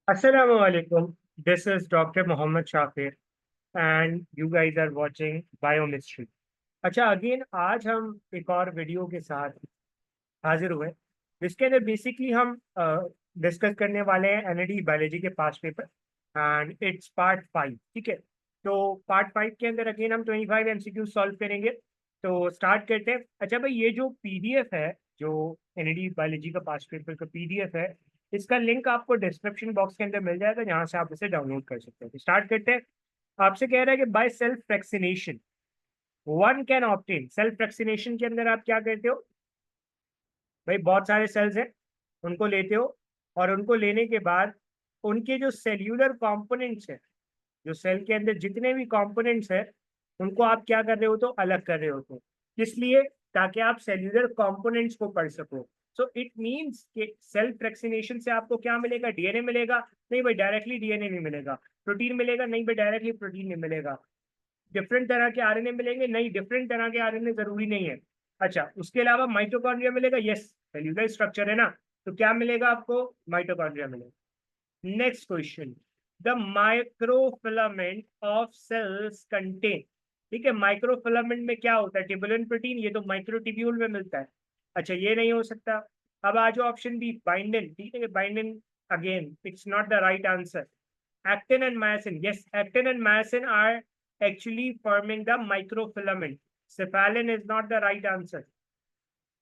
Assalamu alaikum. This is Dr. Mohammed Shafir and you guys are watching Biochemistry. अच्छा again आज हम एक और वीडियो के साथ हाजिर हुए जिसके अंदर बेसिकली हम डिस्कस करने वाले हैं एनएडी बायोलॉजी के past paper and it's part 5। ठीक है, तो पार्ट 5 के अंदर अगेन हम 25 एमसीक्यू सॉल्व करेंगे। तो स्टार्ट करते हैं। अच्छा भाई, ये जो पीडीएफ है, जो एनएडी बायोलॉजी का पास्ट पेपर का पीडीएफ है, इसका लिंक आपको डिस्क्रिप्शन बॉक्स के अंदर मिल जाएगा, जहाँ से आप इसे डाउनलोड कर सकते हैं। तो स्टार्ट करते हैं। आपसे कह रहा है कि by self vaccination one can obtain. Self vaccination के अंदर आप क्या करते हो भाई? बहुत सारे सेल्स हैं, उनको लेते हो और उनको लेने के बाद उनके जो सेल्यूलर कंपोनेंट्स हैं, जो सेल के अंदर जितने भी कंपोनेंट्स हैं, उनको आप क्या कर रहे हो? तो अलग कर रहे हो। तो किस लिए? ताकि आप सेल्यूलर कंपोनेंट्स को पढ़ सको। सो इट मींस कि सेल्फ वैक्सीनेशन से आपको क्या मिलेगा? डीएनए मिलेगा? नहीं भाई, डायरेक्टली डीएनए नहीं मिलेगा। प्रोटीन मिलेगा? नहीं भाई, डायरेक्टली प्रोटीन नहीं मिलेगा। डिफरेंट तरह के आरएनए मिलेंगे? नहीं, डिफरेंट तरह के आरएनए जरूरी नहीं है। अच्छा, उसके अलावा माइटोकॉन्ड्रिया मिलेगा? यस, सेल्यूलर स्ट्रक्चर है ना, तो क्या मिलेगा आपको? माइटोकॉन्ड्रिया मिलेगा। Next question, the microfilament of sales contain. ठीक है, माइक्रोफिलामेंट में क्या होता है? ट्यूबुलिन प्रोटीन, ये तो माइक्रोट्यूब्यूल में मिलता है। अच्छा, ये नहीं हो सकता। अब आ जाओ ऑप्शन बी, बाइंडिन। ठीक है, bindin again it's not the right answer. Actin and myosin. Yes, actin and myosin are actually forming the microfilament. Cephalin is not the right answer.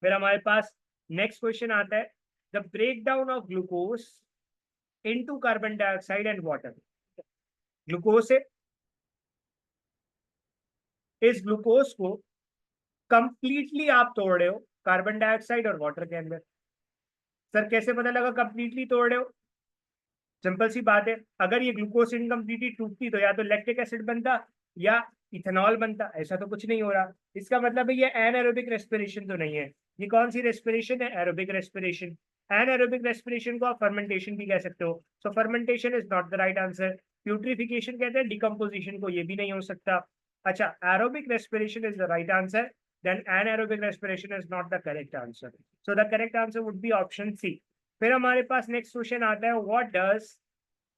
फिर हमारे पास नेक्स्ट क्वेश्चन आता है, the breakdown of glucose into carbon dioxide and water. Glucose है, इस glucose को completely आप तोड़ रहे हो कार्बन डाइऑक्साइड और वाटर के अंदर। सर कैसे पता लगा कंप्लीटली तोड़ रहे हो? सिंपल सी बात है, अगर ये ग्लूकोज इनकम्प्लीटली टूटती तो या तो लैक्टिक एसिड बनता या इथेनॉल बनता। ऐसा तो कुछ नहीं हो रहा। इसका मतलब है ये एनएरोबिक रेस्पिरेशन तो नहीं है। ये कौन सी रेस्पिरेशन है? Aerobic respiration. एनएरोबिक रेस्पिरेशन को आप फर्मेंटेशन भी कह सकते हो। So fermentation is not the right answer. Putrefaction कहते हैं डिकम्पोजिशन को, ये भी नहीं हो सकता। अच्छा, aerobic respiration is the right answer, then anaerobic respiration is not the correct answer. So the correct answer would be option C. फिर हमारे पास नेक्स्ट क्वेश्चन आता है, what does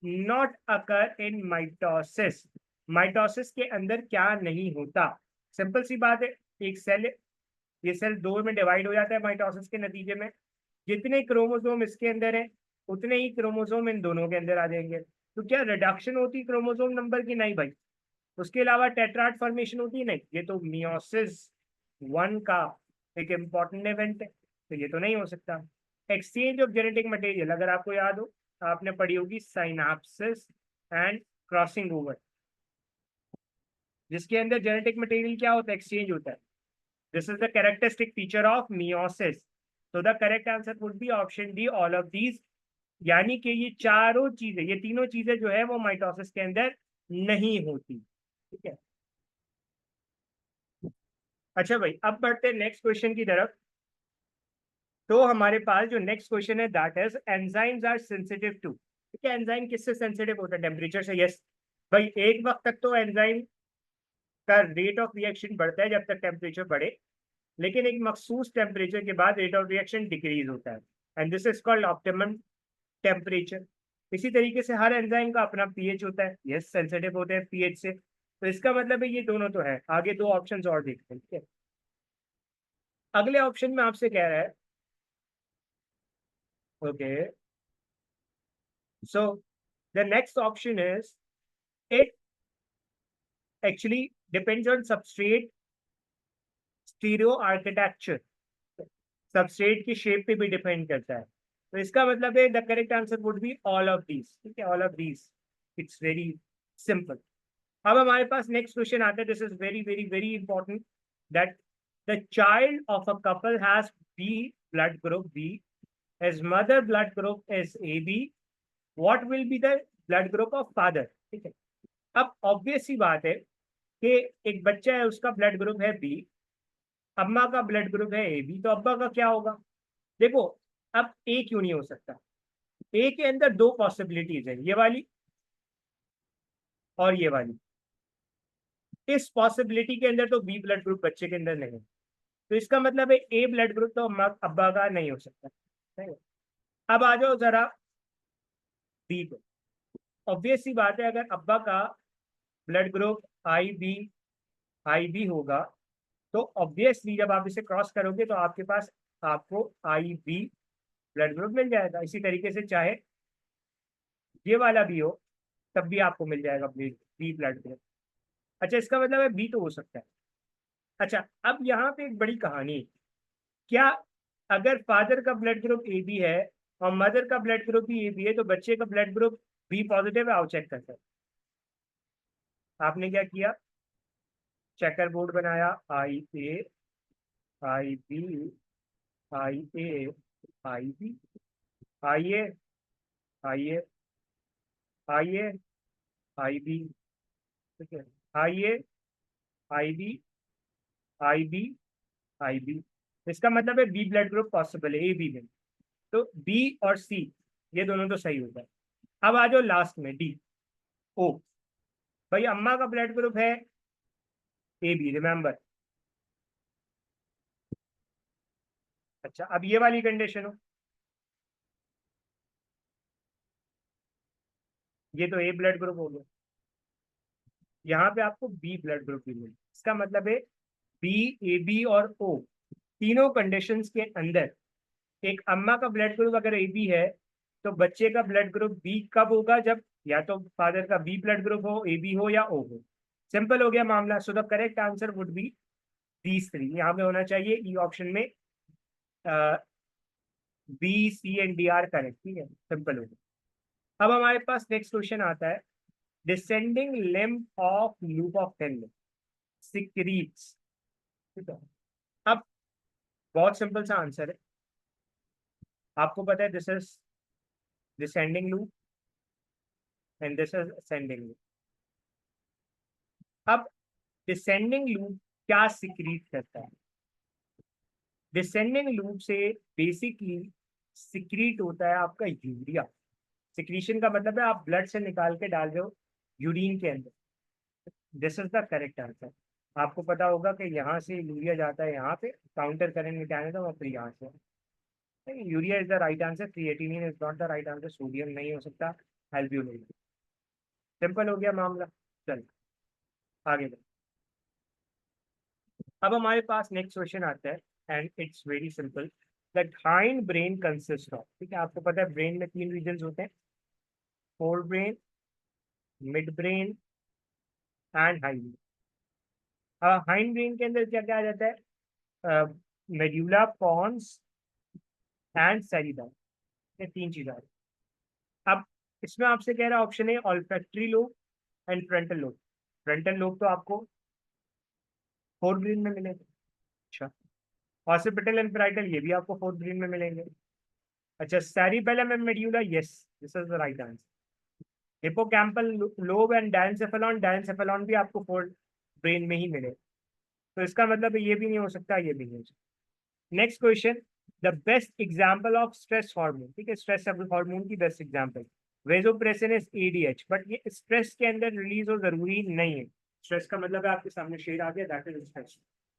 not occur in mitosis. Mitosis के अंदर क्या नहीं होता? सिंपल सी बात है, एक सेल, ये सेल दो में डिवाइड हो जाता है माइटोसिस के नतीजे में। जितने क्रोमोसोम इसके अंदर है, उतने ही क्रोमोसोम इन दोनों के अंदर आ जाएंगे। तो क्या रिडक्शन होती क्रोमोसोम नंबर की? नहीं भाई। उसके अलावा टेट्राड फॉर्मेशन होती है? नहीं, ये तो मियोसिस वन का एक इंपॉर्टेंट इवेंट है, तो ये तो नहीं हो सकता। एक्सचेंज ऑफ जेनेटिक मटेरियल, अगर आपको याद हो, आपने पढ़ी होगी साइनाप्सिस एंड क्रॉसिंग ओवर, जिसके अंदर जेनेटिक मटेरियल क्या होता है? एक्सचेंज होता है। This is the characteristic feature of meiosis. तो the correct answer would be option D, all of these. यानी कि ये चारों चीजें, ये तीनों चीजें जो है वो माइटोसिस के अंदर नहीं होती। ठीक है। अच्छा भाई, अब बढ़ते हैं नेक्स्ट क्वेश्चन की तरफ। तो हमारे पास जो नेक्स्ट क्वेश्चन है, that is enzymes are sensitive to. ठीक है, एंजाइम किससे सेंसिटिव होता है? टेम्परेचर से। यस भाई, एक वक्त तक तो एंजाइम का रेट ऑफ रिएक्शन बढ़ता है जब तक टेम्परेचर बढ़े, लेकिन एक मखसूस टेम्परेचर के बाद रेट ऑफ रिएक्शन डिक्रीज होता है, and this is called optimum temperature. इसी तरीके से हर एंजाइम का अपना पीएच होता है। यस, सेंसिटिव होते हैं पीएच से। तो इसका मतलब है ये दोनों तो है। आगे दो ऑप्शंस और देखते हैं। ठीक है, अगले ऑप्शन में आपसे कह रहा है, okay, so the next option is, it actually depends on substrate stereo architecture. Substrate की शेप पे भी डिपेंड करता है। तो इसका मतलब है the correct answer would be all of these. ठीक है, all of these, it's very simple. अब हमारे पास नेक्स्ट क्वेश्चन आता है, this is very very very important, that the child of a couple has be blood group B, his mother blood group is AB, what will be the blood group of father? ठीक है, अब obvious सी बात है कि एक बच्चा है, उसका ब्लड ग्रुप है बी, अम्मा का ब्लड ग्रुप है ए बी, तो अब्बा का क्या होगा? देखो, अब ए क्यों नहीं हो सकता? ए के अंदर दो पॉसिबिलिटीज है, ये वाली और ये वाली। इस पॉसिबिलिटी के अंदर तो बी ब्लड ग्रुप बच्चे के अंदर नहीं है, तो इसका मतलब है ए ब्लड ग्रुप तो अम्मा अब्बा का नहीं हो सकता। नहीं है। अब आ जाओ जरा बी को। ऑब्वियस सी बात है, अगर अब्बा का ब्लड ग्रुप आई बी होगा तो ऑब्वियसली जब आप इसे क्रॉस करोगे तो आपके पास आपको आई बी ब्लड ग्रुप मिल जाएगा। इसी तरीके से चाहे ये वाला भी हो तब भी आपको मिल जाएगा बी बी ब्लड ग्रुप। अच्छा, इसका मतलब है बी तो हो सकता है। अच्छा, अब यहाँ पे एक बड़ी कहानी है। क्या अगर फादर का ब्लड ग्रुप ए बी है और मदर का ब्लड ग्रुप भी ए बी है तो बच्चे का ब्लड ग्रुप बी पॉजिटिव है? आओ चेक करते हैं। आपने क्या किया, चेकर बोर्ड बनाया, I A I B I A I B, I A I A I A I B, ठीक है, I A I B I B I B. इसका मतलब है बी ब्लड ग्रुप पॉसिबल है ए बी में। तो B और सी ये दोनों तो सही होता है। अब आ जाओ लास्ट में डी ओ। भाई अम्मा का ब्लड ग्रुप है ए बी, रिमेंबर। अच्छा, अब ये वाली कंडीशन हो, ये तो ए ब्लड ग्रुप हो गया, यहाँ पे आपको बी ब्लड ग्रुप भी मिले। इसका मतलब है बी, ए बी और ओ तीनों कंडीशंस के अंदर एक अम्मा का ब्लड ग्रुप अगर ए बी है तो बच्चे का ब्लड ग्रुप बी कब होगा? जब या तो फादर का बी ब्लड ग्रुप हो, ए बी हो या ओ हो। सिंपल हो गया मामला। So the correct answer would be these three. यहाँ पे होना चाहिए ई ऑप्शन में B C and D are correct. ठीक है, सिंपल हो गया। अब हमारे पास नेक्स्ट क्वेश्चन आता है, descending limb of loop of ten secretes. ठीक है, अब बहुत सिंपल सा आंसर है। आपको पता है this is descending loop and this is ascending loop. अब डिसेंडिंग लूप क्या सिक्रीट करता है? डिसेंडिंग लूप से बेसिकली सिक्रीट होता है आपका यूरिया। सिक्रीशन का मतलब है आप ब्लड से निकाल के डाल रहे हो यूरिन के अंदर। This is the correct answer. आपको पता होगा कि यहाँ से यूरिया जाता है यहाँ पे, काउंटर करंट निकालने तो फिर यहाँ से urea is the right answer. Creatinine is not the right answer, sodium नहीं हो सकता, एल्ब्यूमिन। सिंपल हो गया मामला। चल आगे बढ़ो। अब हमारे पास नेक्स्ट क्वेश्चन आता है and it's very simple. The hind brain consist of, ठीक है, आपको पता है ब्रेन में तीन रीजन होते हैं, fore brain, mid brain and hind. Hind brain के अंदर क्या क्या आ जाता है? मेड्यूला पॉन्स एंड सेरिबम, ये तीन चीजें आ रही हैं। अब इसमें आपसे कह रहा है ऑप्शन है olfactory lobe and frontal lobe. Frontal lobe तो आपको फोर ब्रेन में मिलेगा। अच्छा, ऑसिपिटल एंड पैराइटल ये भी आपको फोर्थ ब्रेन में मिलेंगे। अच्छा, cerebellum and medulla, yes this is the right answer. Hippocampal lobe and diencephalon, diencephalon भी आपको फोर्थ ब्रेन में ही मिले। तो इसका मतलब ये भी नहीं हो सकता, ये भी नहीं हो सकता। Next question, the best example of stress hormone, ठीक है, स्ट्रेस हार्मोन की best example vasopressin is ADH, but ये स्ट्रेस के अंदर रिलीज हो जरूरी नहीं है। स्ट्रेस का मतलब है आपके सामने शेड आ गया, दैट इज स्ट्रेस।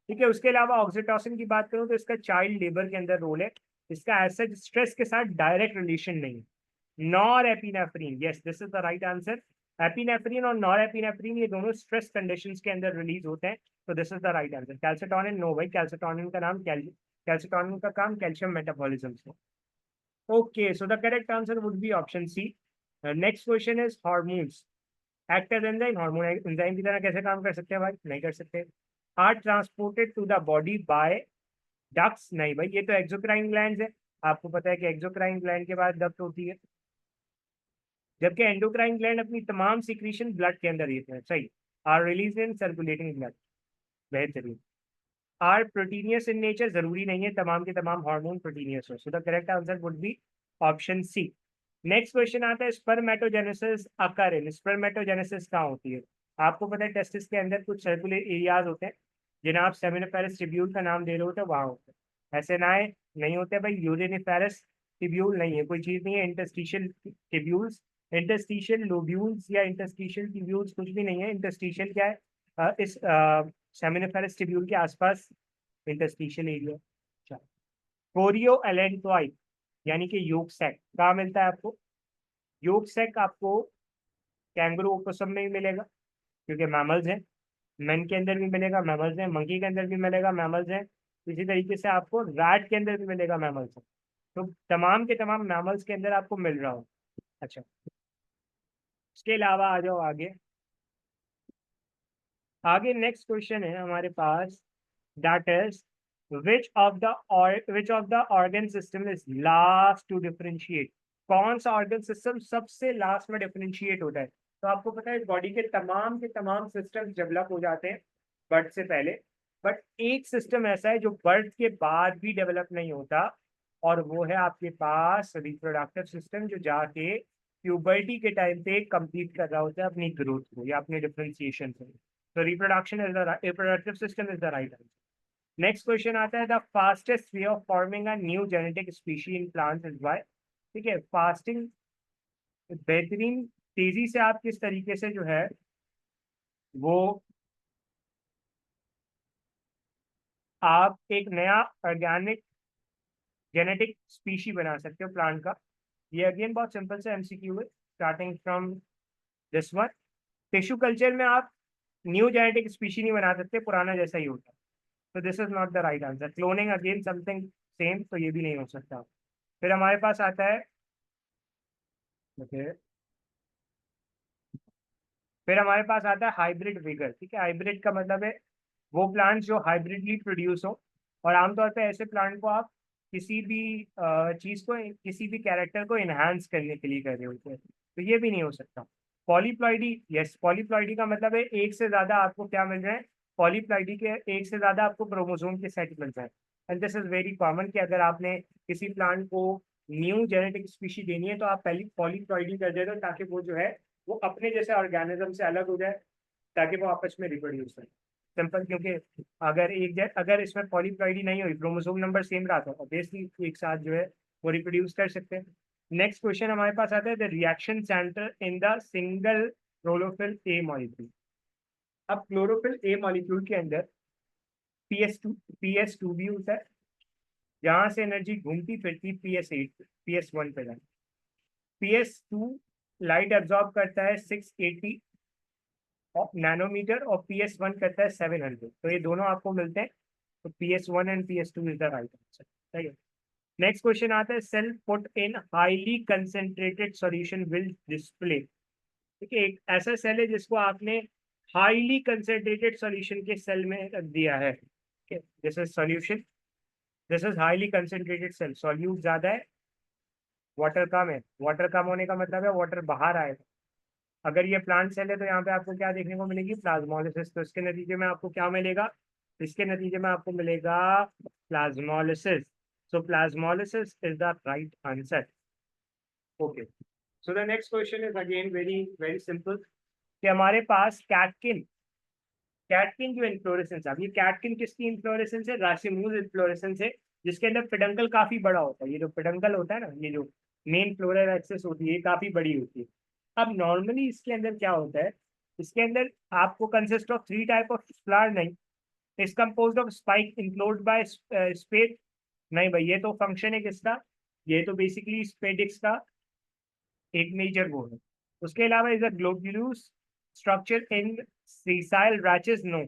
ठीक है, उसके अलावा ऑक्सीटोसिन की बात करूं तो इसका चाइल्ड लेबर के अंदर रोल है। इसका एज सच स्ट्रेस के साथ डायरेक्ट रिलेशन नहीं है। Nor epinephrine, yes this is the right answer. Epinephrine और नॉर एपिनेफ्रीन ये दोनों स्ट्रेस कंडीशंस के अंदर रिलीज होते हैं, तो this is the right answer. Calcitonin, no भाई, कैल्सिटोनिन का नाम कैल्सिटोनिन का काम कैल्शियम मेटाबॉलिज्म से। Okay, so the correct answer would be option C. Next question is hormones act as enzyme. Hormone enzyme की तरह कैसे काम कर सकते हैं भाई? नहीं कर सकते। Are transported to the body by ducts, नहीं भाई, ये तो एक्सोक्राइन ग्लैंड्स है। आपको पता है कि एक्सोक्राइन ग्लैंड के बाद डक्ट होती है, जबकि एंडोक्राइन ग्लैंड अपनी तमाम सिक्रीशन ब्लड के अंदर देते हैं। सही। Are release in circulating blood, बेहतरीन। आर प्रोटीनियस इन नेचर, जरूरी नहीं है तमाम के तमाम हार्मोन प्रोटीनियस हो। So the correct answer would be option C. Next question आता है स्पर्मेटोजेनेसिस अकर इन, स्पर्मेटोजेनेसिस कहाँ होती है? आपको पता है टेस्टिस के अंदर कुछ सर्कुलर एरियाज होते हैं जिन्हें आप सेमिनिफेरस ट्यूब्यूल का नाम दे रहे होते हैं, वहां होते हैं। ऐसे ना है, नहीं होते भाई, यूरिनिफेरस ट्यूब्यूल नहीं है, कोई चीज नहीं है। इंटरस्टिशियल ट्यूब्यूल्स, इंटरस्टिशियल लोब्यूल्स या इंटरस्टिशियल ट्यूब्यूल्स कुछ भी नहीं है। इंटरस्टिशियल क्या है? इस सेमिनिफेरस ट्यूब्यूल के आसपास इंटरस्टिशियल एरिया। अच्छा, कोरियो एलेंटोइड यानी कि योग सैक कहाँ मिलता है आपको? योग सैक आपको कैंगरू ओपोसम में भी मिलेगा क्योंकि मैमल्स हैं। मैन के अंदर भी मिलेगा, मैमल्स हैं। मंकी के अंदर भी मिलेगा, मैमल्स हैं। इसी तरीके से आपको रैट के अंदर भी मिलेगा, मैमल्स हैं। तो तमाम के तमाम मैमल्स के अंदर आपको मिल रहा हो। अच्छा, इसके अलावा आ जाओ आगे। आगे नेक्स्ट क्वेश्चन है हमारे पास, that is which of the organ system is last to differentiate. कौन सा ऑर्गन सिस्टम सबसे लास्ट में डिफरेंशिएट होता है? तो आपको पता है बॉडी के तमाम सिस्टम डेवलप हो जाते हैं बर्थ से पहले, बट एक सिस्टम ऐसा है जो बर्थ के बाद भी डेवलप नहीं होता, और वो है आपके पास रिप्रोडक्टिव सिस्टम, जो जाके प्यूबर्टी के टाइम पे कंप्लीट कर रहा होता है अपनी ग्रोथ को या अपने डिफरेंशिएशन को। तो reproductive system is the right answer. Next question आता है, the fastest way of forming a new genetic species in plants is by. ठीक है, फास्टिंग, बेहतरीन तेजी से आप किस तरीके से जो है वो आप एक नया ऑर्गेनिक जेनेटिक स्पीशी बना सकते हो प्लांट का। ये अगेन बहुत सिंपल से एमसीक्यू है, starting from this one. Tissue culture में आप न्यू जेनेटिक स्पीशी नहीं बना सकते, पुराना जैसा ही होता है। तो this is not the right answer. Cloning again something same, तो ये भी नहीं हो सकता। फिर हमारे पास आता है, ओके, फिर हमारे पास आता है हाइब्रिड विगर। ठीक है, हाइब्रिड का मतलब है वो प्लांट जो हाइब्रिडली प्रोड्यूस हो, और आमतौर पे ऐसे प्लांट को आप किसी भी चीज को, किसी भी कैरेक्टर को इनहांस करने के लिए कर रहे होते हैं, तो ये भी नहीं हो सकता। पॉलीप्लॉइडी, यस, पॉलीप्लॉइडी का मतलब है एक से ज्यादा आपको क्या मिल रहा है, पॉलीप्लॉइडी के एक से ज्यादा आपको क्रोमोसोम के सेट मिल रहा है। And this is very common कि अगर आपने किसी प्लांट को न्यू जेनेटिक स्पीशी देनी है तो आप पहले पॉलीप्लॉइडी कर देते हो, ताकि वो जो है वो अपने जैसे ऑर्गेनिज्म से अलग हो जाए, ताकि वो आपस में रिप्रोड्यूस करें। सिंपल, क्योंकि अगर इसमें पॉलीप्लॉइडी नहीं हुई, क्रोमोसोम नंबर सेम रहा, तो ऑब्वियसली एक साथ जो है वो रिप्रोड्यूस कर सकते हैं। नेक्स्ट क्वेश्चन हमारे पास आता है, the reaction centre in the single chlorophyll A molecule. अब क्लोरोफिल ए मॉलिक्यूल के अंदर पी एस टू भी होता है, जहां से एनर्जी घूमती फिरती पी एस वन पे जाती। P S two light absorb करता है 680 नैनोमीटर, और पी एस वन करता है 700। तो ये दोनों आपको मिलते हैं, तो P S one and P S two is the right answer. सही है। नेक्स्ट क्वेश्चन आता है, cell put in highly concentrated solution will display. ठीक है, एक ऐसा सेल है जिसको आपने हाईली कंसेंट्रेटेड सॉल्यूशन के सेल में रख दिया है। This is solution, this is highly concentrated cell, solute ज्यादा है, वाटर कम है। वाटर कम होने का मतलब है वाटर बाहर आएगा। अगर ये प्लांट सेल है तो यहाँ पे आपको क्या देखने को मिलेगी, प्लाज्मोलिसिस। तो इसके नतीजे में आपको क्या मिलेगा, इसके नतीजे में आपको मिलेगा plasmolysis. So plasmolysis is the right answer. Okay, so the next question is again very very simple, कि हमारे पास कैटकिन, कैटकिन जो इन्फ्लोरेसेंस है, अब ये कैटकिन किसकी इन्फ्लोरेसेंस है, रासिमूज इन्फ्लोरेसेंस है, जिसके अंदर पेडंकल काफी बड़ा होता है। ये जो पेडंकल होता है ना, ये जो मेन फ्लोरल एक्सेस होती है, ये काफी बड़ी होती है। अब नॉर्मली इसके अंदर क्या होता है, इसके अंदर आपको consist of three type of flower, नहीं, is compose of spike enclosed by spathe. नहीं भाई, ये तो फंक्शन है किसका, ये तो बेसिकली स्पेडिक्स का एक मेजर वो है। उसके अलावा is a globulous structure in sessile raches, no,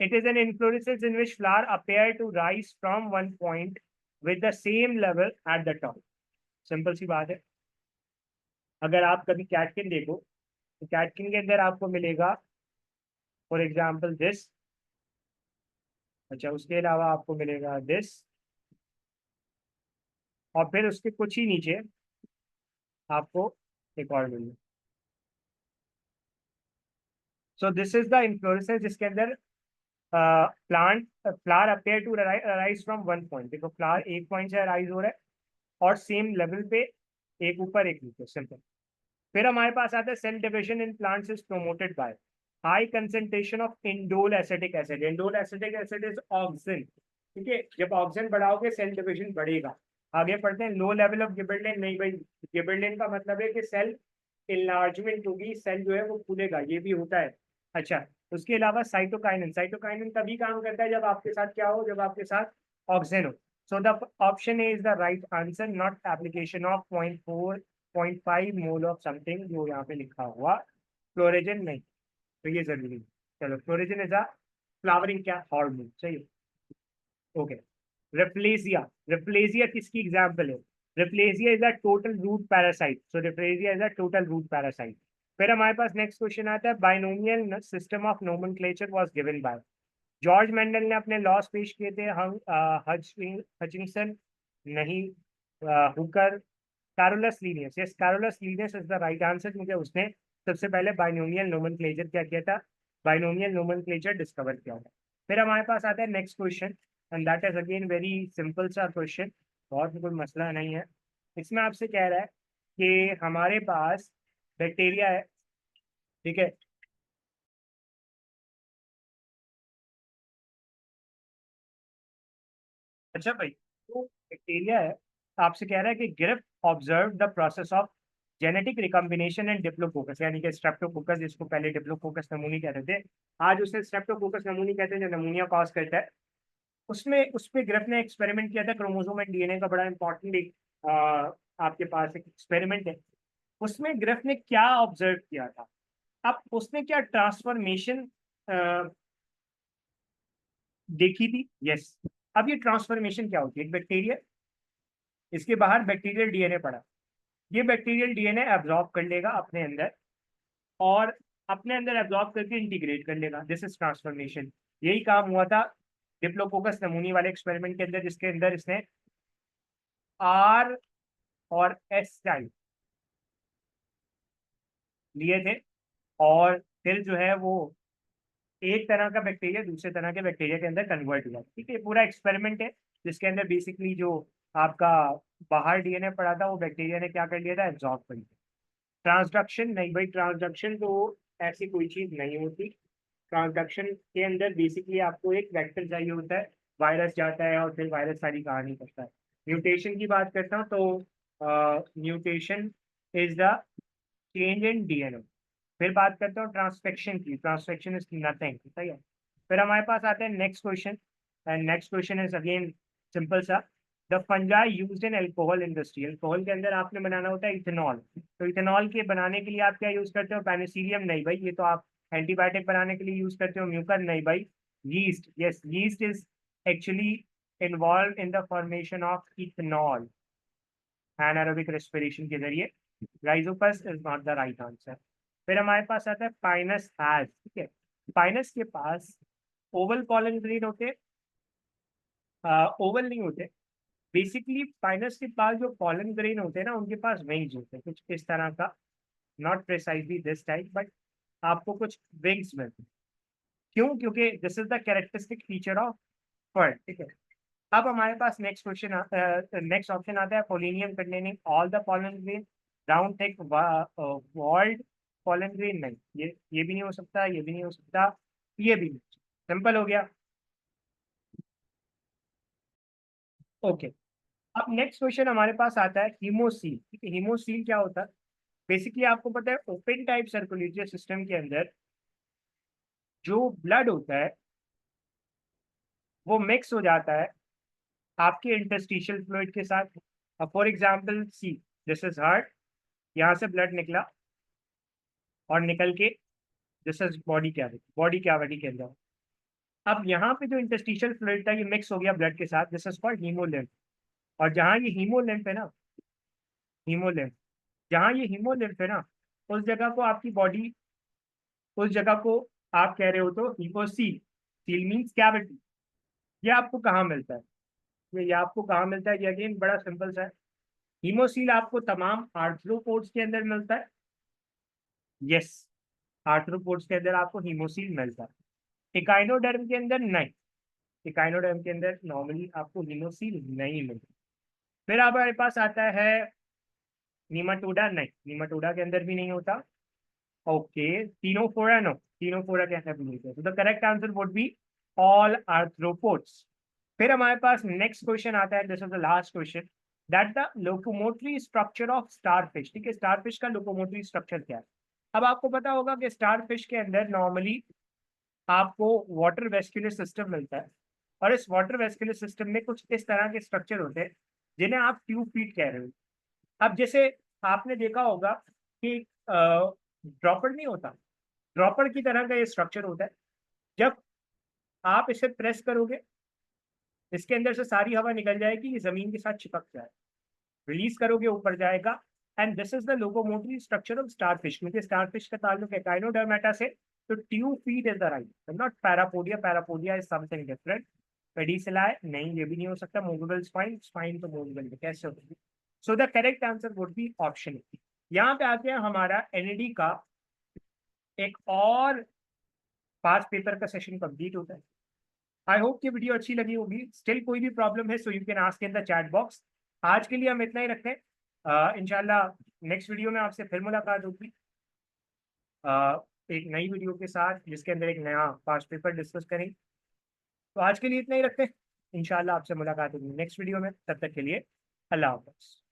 it is an inflorescence in which flower appear to rise from one point with the same level at the top। Simple सी बात है। अगर आप कभी कैटकिन देखो, तो कैटकिन के अंदर आपको मिलेगा फॉर एग्जाम्पल दिस। अच्छा, उसके अलावा आपको मिलेगा दिस, और फिर उसके कुछ ही नीचे आपको एक और मिलेगा। So this is the inflorescence जिसके अंदर plant flower appear to rise from one point. देखो, फ्लावर एक पॉइंट से राइज हो रहा है, और सेम लेवल पे, एक ऊपर एक नीचे, सिंपल। फिर हमारे पास आता है, cell division in plants is promoted by high concentration of indole acetic acid. Indole acetic acid is auxin. ठीक है, जब ऑक्सीजन बढ़ाओगे सेल डिविजन बढ़ेगा। आगे पढ़ते हैं, लो लेवल ऑफ गिबरेलिन, नहीं भाई, गिबरेलिन का मतलब है कि सेल इनलार्जमेंट होगी, सेल जो है वो फूलेगा, ये भी होता है। अच्छा, उसके अलावा साइटोकाइनिन, साइटोकाइनिन तभी काम करता है जब आपके साथ क्या हो, जब आपके साथ ऑक्सीजन हो। So the option A is the right answer, not application of 0.4 0.5 mole of something, जो यहाँ पे लिखा हुआ फ्लोरेजन नहीं, तो ये जरूरी है। चलो, फ्लोरेजन इज अ फ्लावरिंग क्या हार्मोन, सही है। ओके, रेप्लेजिया, रेप्लेजिया किसकी एग्जाम्पल है? Rafflesia is a total root parasite, so rafflesia is a total root parasite. फिर हमारे पास नेक्स्ट क्वेश्चन आता है, binomial system of nomenclature was given by. George Mendel ने अपने लॉस पेश किए थे, हम हचिंसन नहीं, Hooker, Carolus Linnaeus, yes Carolus Linnaeus is the right answer, क्योंकि उसने सबसे पहले बाइनोमियल नोमेनक्लेचर क्या किया था, बाइनोमियल नोमेनक्लेचर डिस्कवर किया था। फिर हमारे पास आता है next question, and that is again very simple सा क्वेश्चन, बहुत कोई मसला नहीं है। इसमें आपसे कह रहा है कि हमारे पास बैक्टीरिया है, ठीक है, अच्छा भाई, तो बैक्टीरिया है, आपसे कह रहा है कि Griffith observe the process of genetic recombination and diplococcus, यानी कि स्ट्रेप्टोकोकस, जिसको पहले डिप्लोकोकस नमूनी कहते थे, आज उसे स्ट्रेप्टोकोकस नमूनी कहते हैं, जो नमूनिया कॉज करता है। उसमें उस पे ग्रिफ ने एक्सपेरिमेंट किया था, क्रोमोसोम एंड डीएनए का बड़ा इंपॉर्टेंट एक आपके पास एक एक्सपेरिमेंट है। उसमें ग्रिफ ने क्या ऑब्जर्व किया था? अब उसने क्या ट्रांसफॉर्मेशन देखी थी? यस। अब ये ट्रांसफॉर्मेशन क्या होती है? एक बैक्टीरिया, इसके बाहर बैक्टीरियल डीएनए पड़ा, ये बैक्टीरियल डीएनए एब्जॉर्ब कर लेगा अपने अंदर, और अपने अंदर एब्जॉर्ब करके इंटीग्रेट कर लेगा, दिस इज ट्रांसफॉर्मेशन। यही काम हुआ था डिप्लोकोकस नमूनी वाले एक्सपेरिमेंट के अंदर, जिसके अंदर इसने आर और एस टाइप लिए थे, और फिर जो है वो एक तरह का बैक्टीरिया दूसरे तरह के बैक्टीरिया के अंदर कन्वर्ट हुआ, ठीक है। पूरा एक्सपेरिमेंट है, जिसके अंदर बेसिकली जो आपका बाहर डीएनए पड़ा था, वो बैक्टीरिया ने क्या कर लिया था, एब्जॉर्ब कर लिया। ट्रांसडक्शन नहीं भाई, ट्रांसडक्शन तो ऐसी कोई चीज नहीं होती। ट्रांसडक्शन के अंदर बेसिकली आपको एक वेक्टर चाहिए होता है, वायरस जाता है और फिर वायरस सारी कहानी करता है। म्यूटेशन की बात करता हूँ तो mutation is the change in DNA. फिर बात करते हो ट्रांसफेक्शन की, ट्रांसफेक्शन इज नथिंग, सही है। फिर हमारे पास आते हैं next question, and next question is again simple सा, the fungi used in alcohol industry, alcohol के अंदर आपने बनाना होता है इथेनॉल, तो इथेनॉल के बनाने के लिए आप क्या यूज करते हो? पेनिसिलियम नहीं भाई, ये तो आप एंटीबायोटिक बनाने के लिए यूज करते हो। म्यूकर नहीं भाई, yeast, yes yeast is actually involve in the formation of ethanol anaerobic respiration के जरिए। Rhizopus is not the right answer. फिर हमारे पास आता है पाइनस हैज, ठीक है, पाइनस के पास ओवल पॉलन ग्रेन होते, ओवल नहीं होते। बेसिकली पाइनस के पास जो पॉलन ग्रेन होते हैं ना, उनके पास विंग्स होते हैं कुछ इस तरह का, not precisely this type, but आपको कुछ विंग्स मिलते हैं। क्यों? क्योंकि this is the characteristic feature of fir, ठीक है। अब हमारे पास नेक्स्ट क्वेश्चन, नेक्स्ट ऑप्शन आता है pollinium containing all the pollen grain, round thick walled pollen grain नहीं, ये भी नहीं हो सकता, ये भी नहीं हो सकता, ये भी नहीं। सिंपल हो गया। ओके, अब नेक्स्ट क्वेश्चन हमारे पास आता है हीमोसील, ठीक है। हीमोसील क्या होता है? बेसिकली आपको पता है ओपन टाइप सर्कुलेटरी सिस्टम के अंदर जो ब्लड होता है वो मिक्स हो जाता है आपके इंटरस्टिशियल फ्लूइड के साथ। For example see, this is heart, यहाँ से ब्लड निकला और निकल के this is body cavity, body cavity के अंदर। अब यहाँ पे जो इंटरस्टिशियल फ्लूइड था ये मिक्स हो गया ब्लड के साथ, दिस इज कॉल्ड हीमोलिम्फ। और जहाँ ये हीमोलिम्फ है ना, हीमोलिम्फ, जहाँ ये हीमोलिम्फ है ना, उस जगह को आपकी बॉडी, उस जगह को आप कह रहे हो तो हीमोसील, सील मीन्स कैविटी। ये आपको कहाँ मिलता है? ये आपको कहाँ मिलता है? ये अगेन बड़ा सिंपल सा है। हीमोसील आपको तमाम आर्थ्रोपोड्स के अंदर मिलता है, यस, आर्थ्रोपोड्स के अंदर आपको हीमोसील मिलता है। इकाइनोडर्म के अंदर नहीं, इकाइनोडर्म के अंदर नॉर्मली आपको हीमोसील नहीं मिलता। फिर हमारे पास आता है नीमाटोडा, नहीं, नीमाटोडा के अंदर भी नहीं होता। ओके, टीनोफोरा, नो, टीनोफोरा के अंदर भी नहीं होता। तो the correct answer would be all arthropods. फिर हमारे पास नेक्स्ट क्वेश्चन आता है, this is the last question, that the locomotory structure of starfish, ठीक है, स्टारफिश का लोकोमोटरी स्ट्रक्चर क्या है? अब आपको पता होगा कि स्टारफिश के अंदर नॉर्मली आपको वाटर वेस्कुलर सिस्टम मिलता है, और इस वाटर वेस्कुलर सिस्टम में कुछ इस तरह के स्ट्रक्चर होते हैं जिन्हें आप ट्यूब फीट कह रहे हो। अब जैसे आपने देखा होगा कि ड्रॉपर नहीं होता, ड्रॉपर की तरह का ये स्ट्रक्चर होता है। जब आप इसे प्रेस करोगे, इसके अंदर से सारी हवा निकल जाएगी, ये जमीन के साथ चिपक जाए, रिलीज करोगे ऊपर जाएगा। And this is the locomotory structure of starfish, क्योंकि स्टारफिश का ताल्लुक एकाइनोडर्मेटा से, तो tube feet is the right, not parapodia, parapodia is something different. Pedicellariae नहीं, ये भी नहीं हो सकता। मूवेबल स्पाइन, स्पाइन तो मूवेबल है, कैसे होगी? So the correct answer would be option. यहाँ पे आते हैं हमारा एनईडी का एक और पांच पेपर का सेशन कंप्लीट होता है। आई होप कि वीडियो अच्छी लगी होगी। स्टिल कोई भी प्रॉब्लम है so you can ask in the chat box. आज के लिए हम इतना ही रखते हैं। इंशाल्लाह नेक्स्ट वीडियो में आपसे फिर मुलाकात होगी एक नई वीडियो के साथ, जिसके अंदर एक नया पास्ट पेपर डिस्कस करेंगे। तो आज के लिए इतना ही रखते हैं, इंशाल्लाह आपसे मुलाकात होगी नेक्स्ट वीडियो में। तब तक के लिए अल्लाह हाफ़िज़।